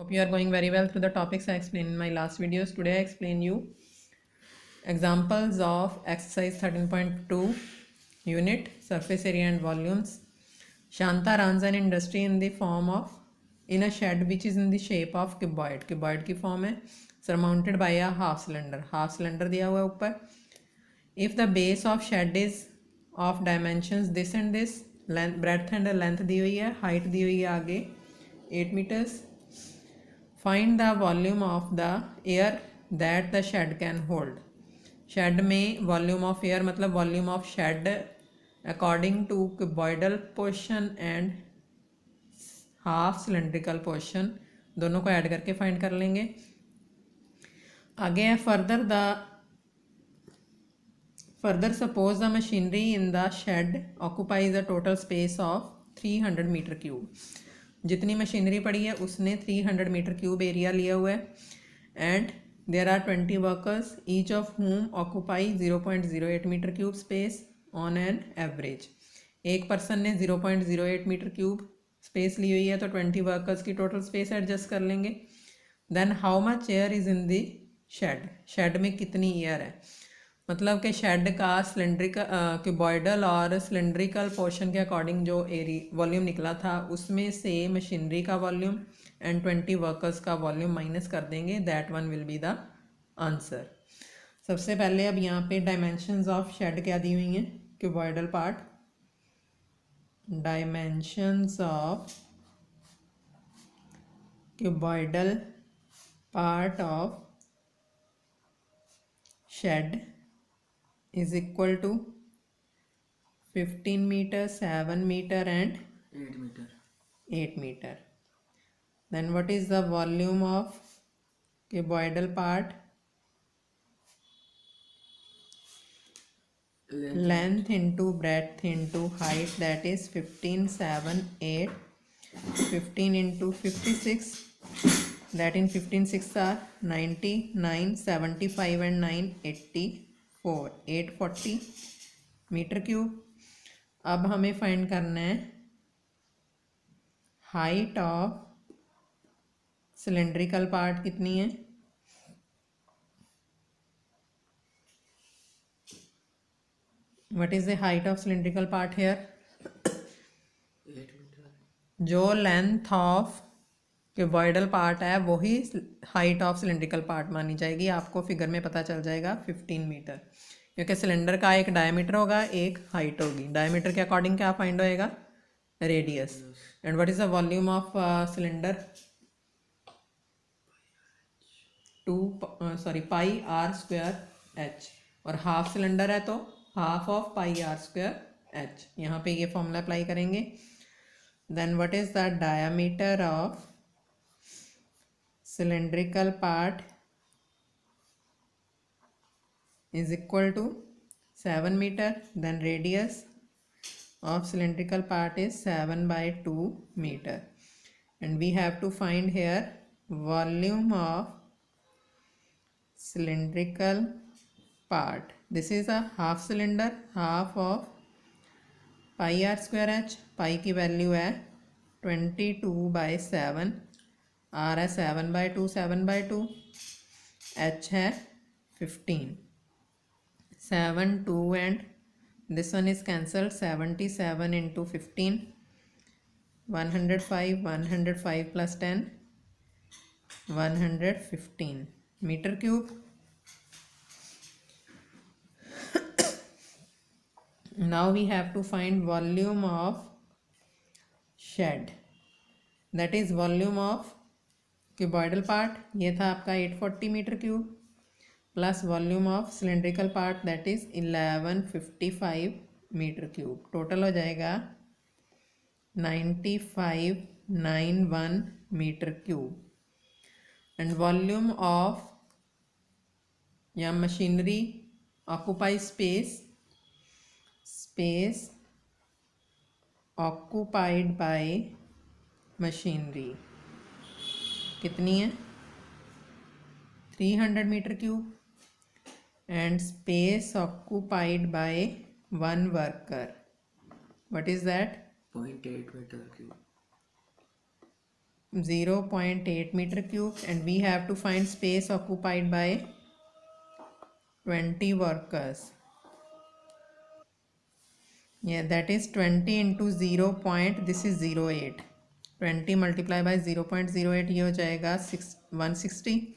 Hope you are going very well through the topics I explained in my last videos. Today I explain you examples of exercise 13.2 unit surface area and volumes. Shanta runs an industry in a shed which is in the shape of cuboid. Cuboid की form है, surmounted by a half cylinder. Half cylinder दिया हुआ है ऊपर. If the base of shed is of dimensions this and this, length, breadth and length दी हुई है, height दी हुई है आगे 8 meters. Find the volume of the air that the shed can hold. Shed में वॉल्यूम ऑफ एयर मतलब volume of shed according to cuboidal portion and half cylindrical portion, दोनों को add करके फाइंड कर लेंगे. आगे है further suppose the machinery in the shed occupies a total space of 300 metre cube. जितनी मशीनरी पड़ी है उसने 300 मीटर क्यूब एरिया लिया हुआ है. And there are 20 workers each of whom occupy 0.08 meter cube space on an average. एक person ने 0.08 meter cube space ली हुई है तो 20 वर्कर्स की टोटल स्पेस एडजस्ट कर लेंगे. Then how much air is in the shed. Shed में कितनी एयर है, मतलब कि शेड का सिलेंड्रिकल क्यूबॉइडल और सिलेंड्रिकल पोर्शन के अकॉर्डिंग जो वॉल्यूम निकला था उसमें से मशीनरी का वॉल्यूम एंड 20 वर्कर्स का वॉल्यूम माइनस कर देंगे. That one will be the answer. सबसे पहले अब यहाँ पे डायमेंशंस ऑफ शेड क्या दी हुई हैं. Cuboidal part, dimensions of cuboidal part of shed is equal to 15 meter, 7 meter and 8 meter. Then what is the volume of cuboidal part? Length into breadth into height, that is 15, 7, 8. 15 into 56, that in 15 6 are 90, 9, 75 and 9, 84, 840 metre cube. अब हमें find करना है height of cylindrical part कितनी है. What is the height of cylindrical part here. जो length of cuboidal part है वही height of cylindrical part मानी जाएगी. आपको फिगर में पता चल जाएगा 15 मीटर, क्योंकि सिलेंडर का एक डायमीटर होगा एक हाइट होगी. डायमीटर के अकॉर्डिंग क्या फाइंड होएगा, radius. And what is the volume of cylinder, pi r square h. और हाफ सिलेंडर है तो half of pi r square h. यहाँ पे ये फॉर्मूला अप्लाई करेंगे. Then what is the diameter of cylindrical part is equal to 7 meter. Then radius of cylindrical part is 7 by 2 meter. And we have to find here volume of cylindrical part. This is a half cylinder, half of pi r square h. Pi की value है 22 by 7. Are है 7 by 2, 7 by 2. H है 15. 7, 2 and this one is cancelled. 77 into 15, 105, 105 plus 10, 115 meter cube. Now we have to find volume of shed, that is volume of cuboidal part. ये था आपका 840 metre cube plus volume of cylindrical part that is 1155 metre cube. Total हो जाएगा 9591 metre cube. And volume of या machinery occupy space occupied by machinery कितनी है 300 metre cube. And space occupied by one worker, what is that, 0.8 meter cube. 0.8 meter cube, and we have to find space occupied by 20 workers. Yeah, that is 20 into 0. This is 0.8. 20 multiply by 0.08, ये हो जाएगा 160.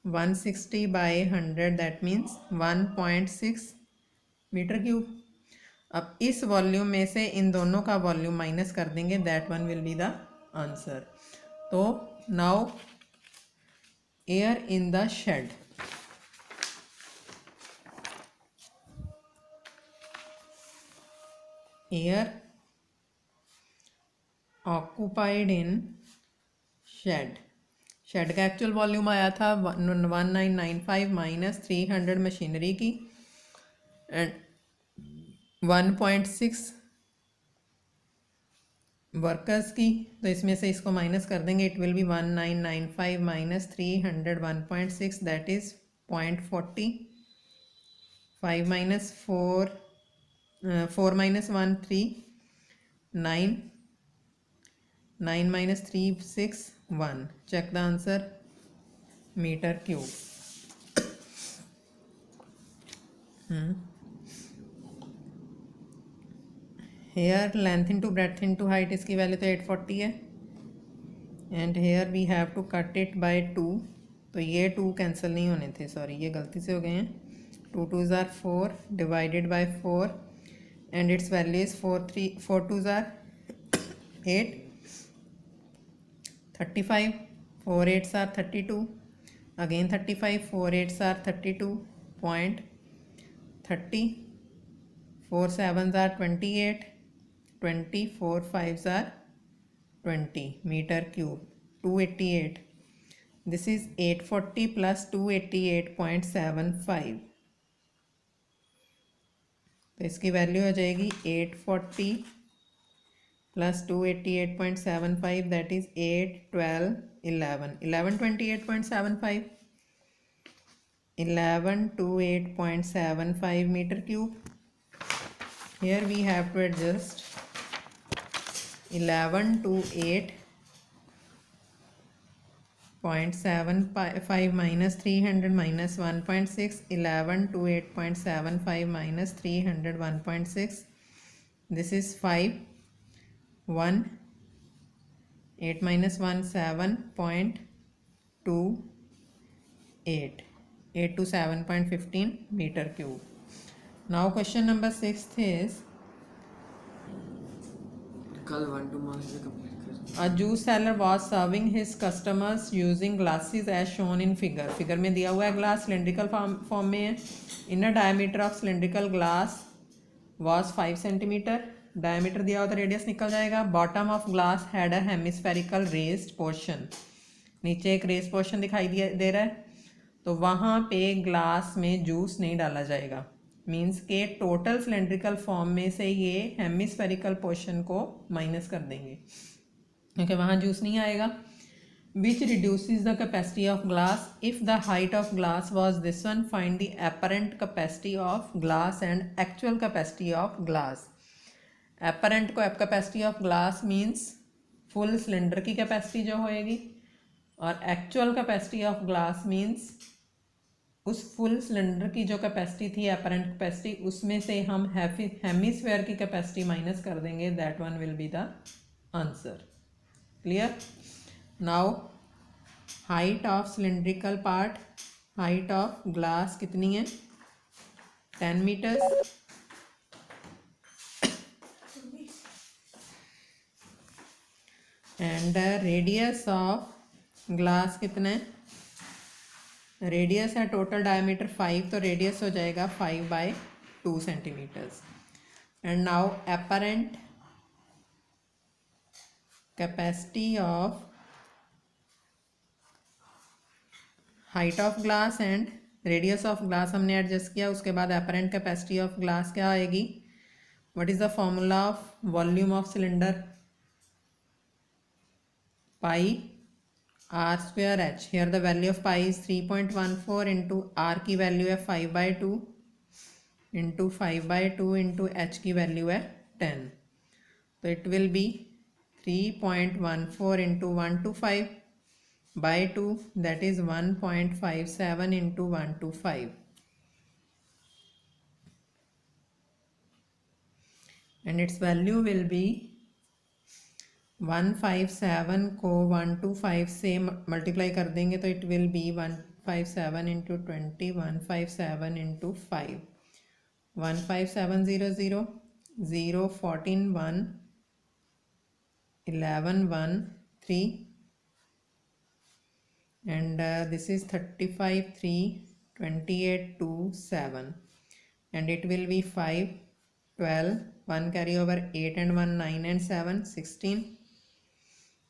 160 by 100, that means 1.6 metre cube. अब इस volume में से इन दोनों का volume minus कर देंगे, that one will be the answer. तो now air in the shed. Air occupied in shed. Shed का एक्चुअल वॉल्यूम आया था 1995 माइनस 300 मशीनरी की एंड 1.6 वर्कर्स की. तो इसमें से इसको माइनस कर देंगे, it will be 1995 minus 300 1.6, that is 0.40. 5 minus 4 4 minus 1 3 9 9 minus 3 6 1. check the answer, meter cube. Here length into breadth into height, इसकी वैल्यू तो 840 है and here we have to cut it by 2. तो ये 2 कैंसिल नहीं होने थे, सॉरी ये गलती से हो गए हैं. 2 2s are 4 divided by 4 and it's value is 4 2s are 8. 35 4 8s are 32. Again 35 4 8s are 32.30. 4 7s are 28. 20 4 5s are 20 meter cube. 288. This is 840 plus 288.75. तो इसकी वैल्यू हो जाएगी 840 plus 288.75, that is 8 12 11 1128.75. 1128.75 meter cube. Here we have to adjust 1128.75 minus 300 minus 1.6. 1128.75 minus 300 1.6. This is 5. 1 8 minus 1 7.28. 8 to 7.15 meter cube. Now question number 6 is कल 1 to marks से complete कर. a juice seller was serving his customers using glasses as shown in figure. Figure में दिया हुआ है glass cylindrical form में है. Inner diameter of cylindrical glass was 5 centimetre. Diameter दिया हुआ तो रेडियस निकल जाएगा. Bottom of glass had a hemispherical raised portion. नीचे एक रेज पोर्शन दिखाई दे रहा है, तो वहाँ पे ग्लास में जूस नहीं डाला जाएगा. मीन्स के टोटल सिलेंड्रिकल फॉर्म में से ये हेमिस्फेरिकल पोर्शन को माइनस कर देंगे क्योंकि वहाँ जूस नहीं आएगा. Which reduces the capacity of glass. If the height of glass was this one, find the apparent capacity of glass and actual capacity of glass. Apparent को capacity of glass means full cylinder की capacity जो होएगी, और actual capacity of glass means उस full cylinder की जो capacity थी apparent capacity, उसमें से हम हेमिस्फेयर की कैपेसिटी माइनस कर देंगे. That one will be the answer. Clear. Now height of cylindrical part, height of glass कितनी है? 10 meters. And radius of glass कितना है? रेडियस है टोटल डायमीटर 5, तो रेडियस हो जाएगा 5/2 centimeters. And now apparent capacity of height of glass and radius of glass हमने adjust किया. उसके बाद एपरेंट कैपेसिटी ऑफ ग्लास क्या आएगी? What is the formula of volume of cylinder? pi r square h. Here the value of pi is 3.14 into r की value है 5/2 into 5/2 into h की value है 10. तो it will be 3.14 into 125 by 2, that is 1.57 into 125, and its value will be 157 को 125 से multiply कर देंगे तो it will B 157 into 20, 157 into 5, 15700 0 14 1 11 1 3, and this is 35 3 28 2 7, and it will be 5 12 1 carry over 8 and 1 9 and 7 16,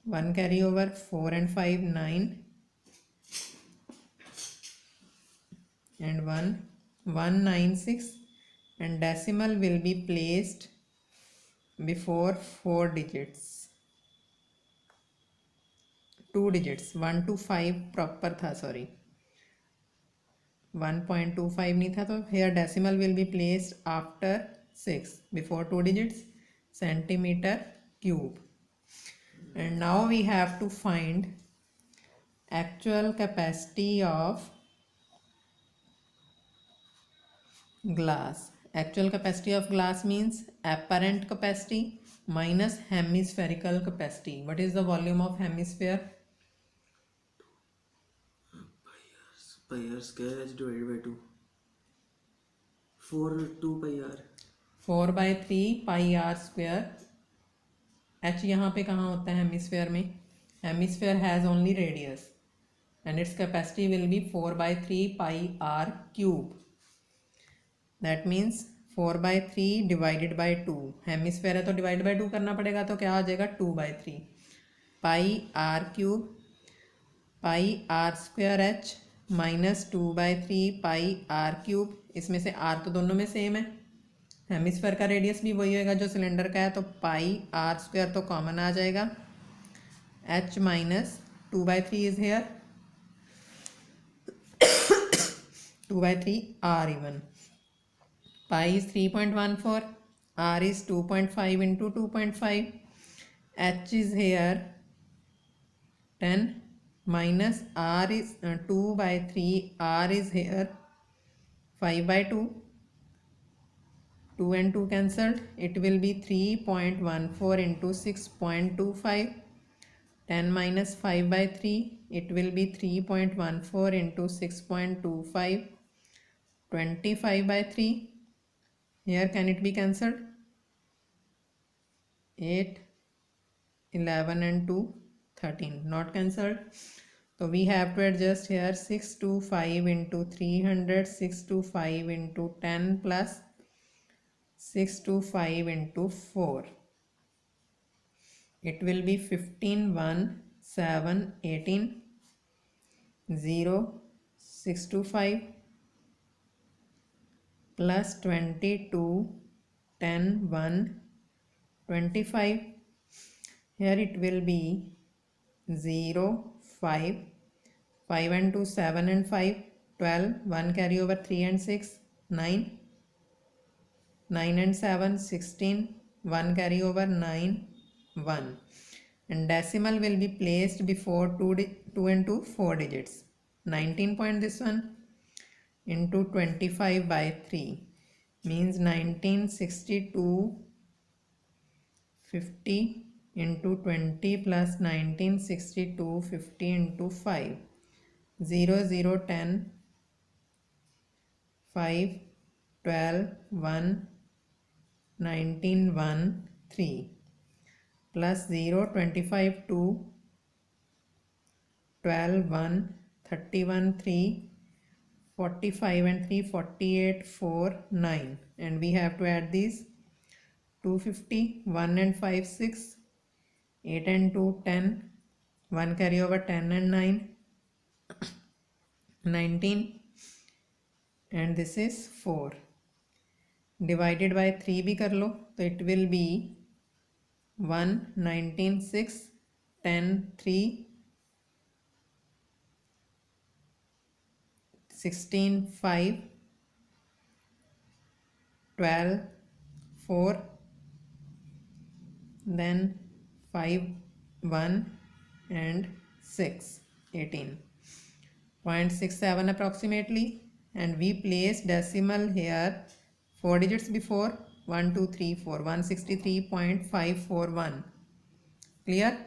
1 carry over 4 and 5 9, and 1 196, and decimal will be placed before 4 digits, 2 digits, 1 to 5 proper था, sorry 1.25 नहीं था, तो here decimal will be placed after 6 before 2 digits, centimeter cube. And now we have to find actual capacity of glass. Actual capacity of glass means apparent capacity minus hemispherical capacity. What is the volume of hemisphere? pi r square h divided by 2. 4 2 pi r. 4 by 3 pi r square. h यहाँ पे कहाँ होता है hemisphere में? Hemisphere has only radius and its capacity will be 4 by 3 pi r cube. That means 4 by 3 divided by 2. Hemisphere है तो divide by 2 करना पड़ेगा, तो क्या आ जाएगा 2 by 3 pi r cube pi r square h minus 2 by 3 pi r cube. इसमें से r तो दोनों में सेम है, हेमिस्फेयर का रेडियस भी वही होएगा जो सिलेंडर का है, तो पाई r स्क्वायर तो कॉमन आ जाएगा, h minus 2 by 3 is here, 2 by 3 r even. Pi is 3.14, r is 2.5 into 2.5, h is here 10 minus r is 2 by 3, r is here 5 by 2, 2 and 2 cancelled, it will be 3.14 into 6.25, 10 minus 5 by 3, it will be 3.14 into 6.25, 25 by 3. Here can it be cancelled? 8, 11 and 2, 13. Not cancelled. So we have to adjust here 625 into 300, 625 into 10 plus 625 into 4. It will be 15, 1, 7, 18, 0, 625 plus 22, 10, 1, 25. Here it will be 0, 5, 5 and 2, 7 and 5, 12, 1 carry over 3 and 6, 9, 9 and 7, 16, 1 carry over 9, 1. And decimal will be placed before 2 and 2, 4 digits. 19 point this one into 25 by 3 means 1962 50 into 20 plus 1962 50 into 5 0 0 10 5 12 1 19 1 3 plus 0 25 2 12 1 31 3 45 and 3 48 4 9, and we have to add these 250 1 and 5 6 8 and 2 10, 1 carry over 10 and 9 19, and this is 4 divided by 3 भी कर लो तो it will be 1 19 6 10 3 16 5 12 4 then 5, 1 and 6, 18.67 approximately, and we place decimal here 4 digits before 1 2 3 4 163.541. Clear?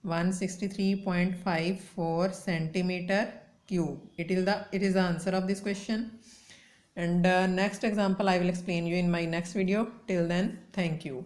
163.54 centimeter cube. It is the answer of this question. And next example I will explain you in my next video. Till then, thank you.